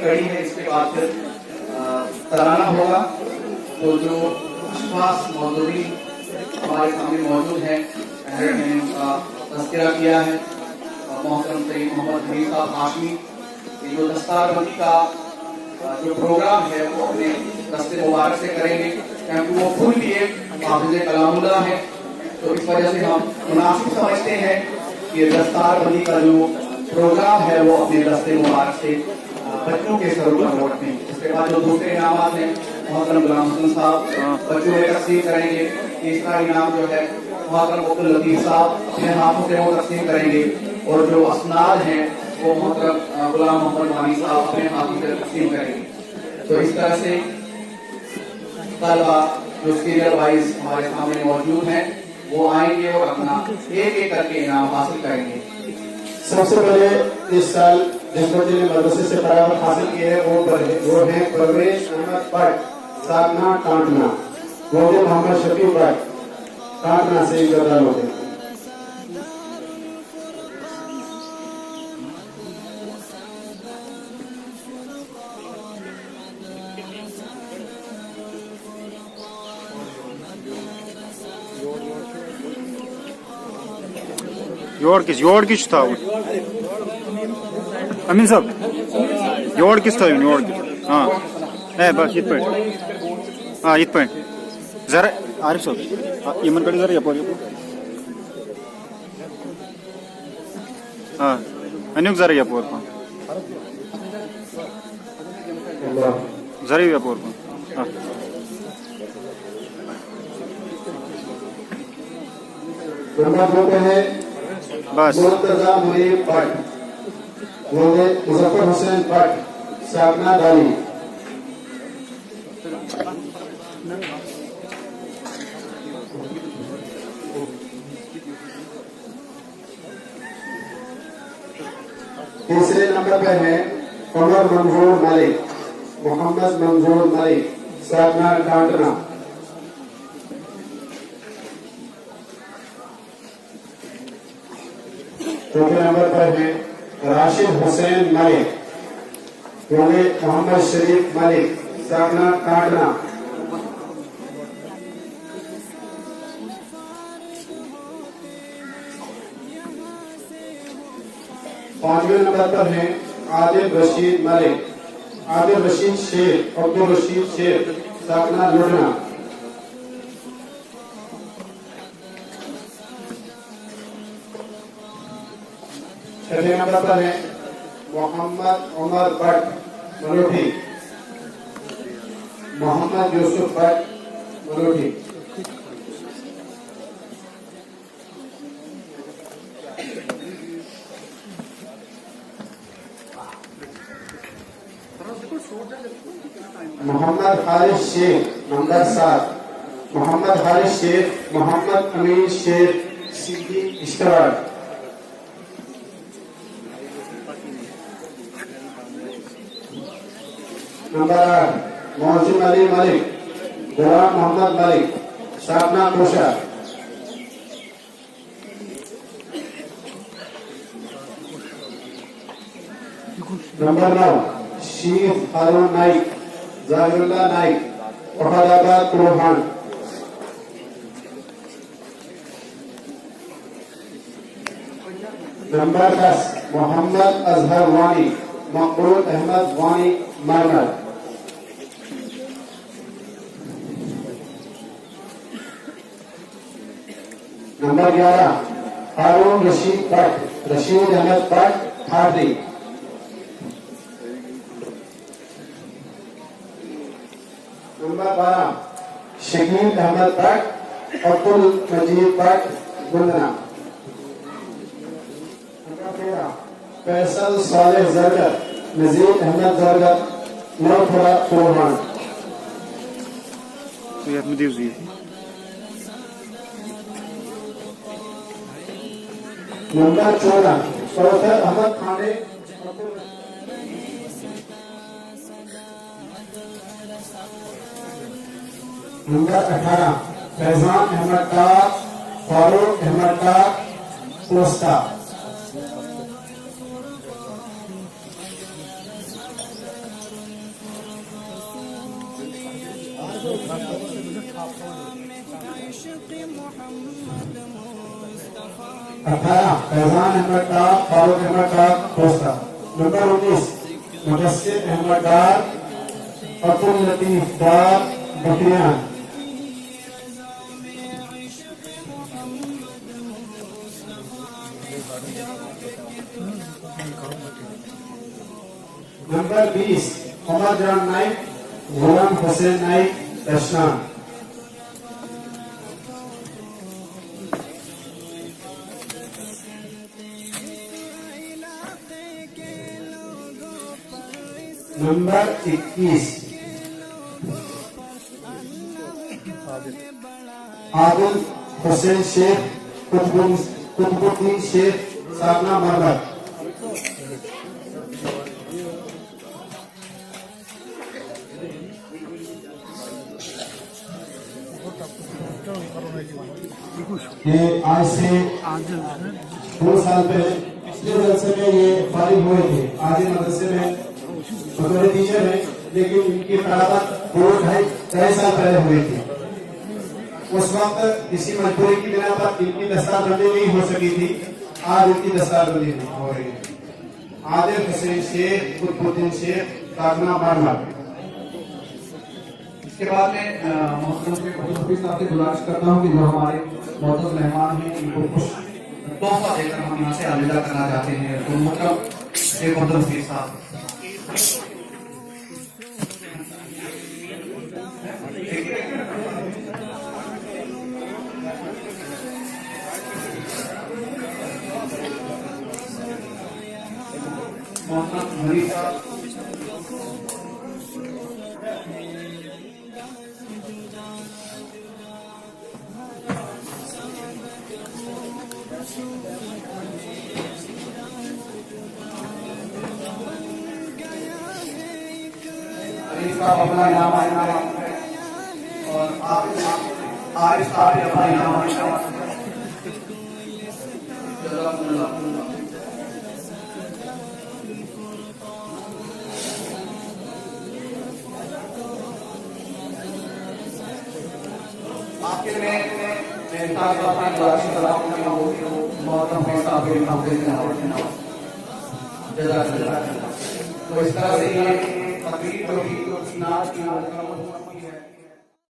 कड़ी है, इसके बाद फिर तराना होगा। तो जो अशखास मौजूदी हमारे सामने मौजूद है, मैंने उनका तज़किरा किया है। मोहतरम सईद मोहम्मद हनीफ साहब हाशमी, ये जो दस्तारबंदी का जो प्रोग्राम है वो अपने दस्ते मुबारक से करेंगे, क्योंकि वो खुद भी एक हाफिज़ कलामुल्लाह है। तो इस वजह से हम मुनासिब समझते हैं कि दस्तारबंदी का जो प्रोग्राम है वो अपने दस्ते मुबारक से बच्चों के सरों पर रखें। इसके बाद जो दूसरे इनामात हैं, मोहतरम गुलाम हसन साहब बच्चों में तकसीम करेंगे। तीसरा इनाम जो है मोहतरम अब्दुल लतीफ साहब अपने हाथों से वो तकसीम करेंगे। और जो असनाद हैं वो मोहतरम गुलाम मोहम्मद वानी साहब अपने हाथों से तकसीम करेंगे। तो इस तरह से तलबा जो सीरियल वाइज हमारे सामने मौजूद हैं वो आएंगे और अपना एक एक करके इनाम हासिल करेंगे। सबसे पहले इस साल जिस बच्चे ने मदरसे से बराबर हासिल किए हैं वो है परवेश अहमद भट्ट, साधना कांटना। वो है मोहम्मद शफी भट्ट, कांटना से इंतजार होते हैं। योर किस था अमीन साहब, योर किस था योर हाँ है बस इत पे हाँ इत पे जरा आरिफ साहब यमन कड़ी जरा यपोर हाँ अन्युक जरा यपोर जरा यपोर हाँ नंबर 2 पे है बस मुर्तजा मुनीर भट्ट, वो है मुजफ्फर हुसैन भट्ट, साधना दानी। तीसरे नंबर पे है कमर मंजूर मलिक, मोहम्मद मंजूर मलिक, साधना कांटना। चौथे नंबर पर है राशिद हुसैन मलिक, वो है मोहम्मद शरीफ मलिक, साधना कांटना। पांचवें नंबर पर है आदिल रशीद मलिक, आदिल रशीद शेख, अब्दुल रशीद शेख, साधना लुढ़ना। छठे नंबर पर है मोहम्मद उमर भट्ट मलोठी, मोहम्मद यूसुफ भट्ट मलोठी। मोहम्मद हारिस शेख नंबर 7, मोहम्मद हारिस शेख, मोहम्मद अमीन शेख सिद्दीकी इश्तराक। नंबर 8 मोहसिन अली मलिक, गुलाम मोहम्मद मलिक, साधना कोशा। नंबर 9 शीफ हारून नाइक, जाहिरुल्लाह नाइक, फहदाबाद रोहान। नंबर 10 मोहम्मद अजहर वानी, मकबूल अहमद वानी मरमर। नंबर 11 हारून रशीद भट्ट, रशीद अहमद भट्ट हार्दी। नंबर 12 शकील अहमद भट्ट, अब्दुल मजीद भट्ट गुंदना। नंबर 13 फैसल सालेह जरगर, नजीर अहमद जरगर, नौथरा रोहान। नंबर 14 सौदर अहमद खाने, नंबर 18 फैजान अहमद टाक, फारूक अहमद टाक, पोस्ता। फैजान अहमद डार, फारूक अहमद डार, कोस्टा। नंबर 19 मुदस्सिर अहमद डार, अब्दुल लतीफ डार, बकरियान। नंबर 20 उमर जान नाइक, गुलाम हुसैन नाइक, दशनान। नंबर 21 आदिल हुसैन शेख, कुतुबुद्दीन शेख, साधना मरमत। ये आज से 2 साल पहले पिछले जलसे में ये फारिग हुए थे। आज मदरसे में बतौर टीचर है, लेकिन इनकी फरागत 2-2.5 साल पहले हुई थी। उस वक्त किसी मजबूरी की बिना पर इनकी दस्तारबंदी नहीं हो सकी थी। आज इनकी दस्तारबंदी हो रही है। आदिल हुसैन शेख, कुतुबुद्दीन शेख, साधना मरमत। इसके बाद में मोहतरम साहब से गुजारिश करता हूँ कि जो हमारे मोहतरम मेहमान हैं इनको कुछ तोहफा देकर हम यहाँ से अलविदा करना चाहते हैं। तो मोहतरम शेख अब्दुल हफीज साहब, मोहतरम हरी साहब, अपना इनाम और आरिफ साहब भी अपना इनाम आपके लिए तो इस तरह से ये तकरीर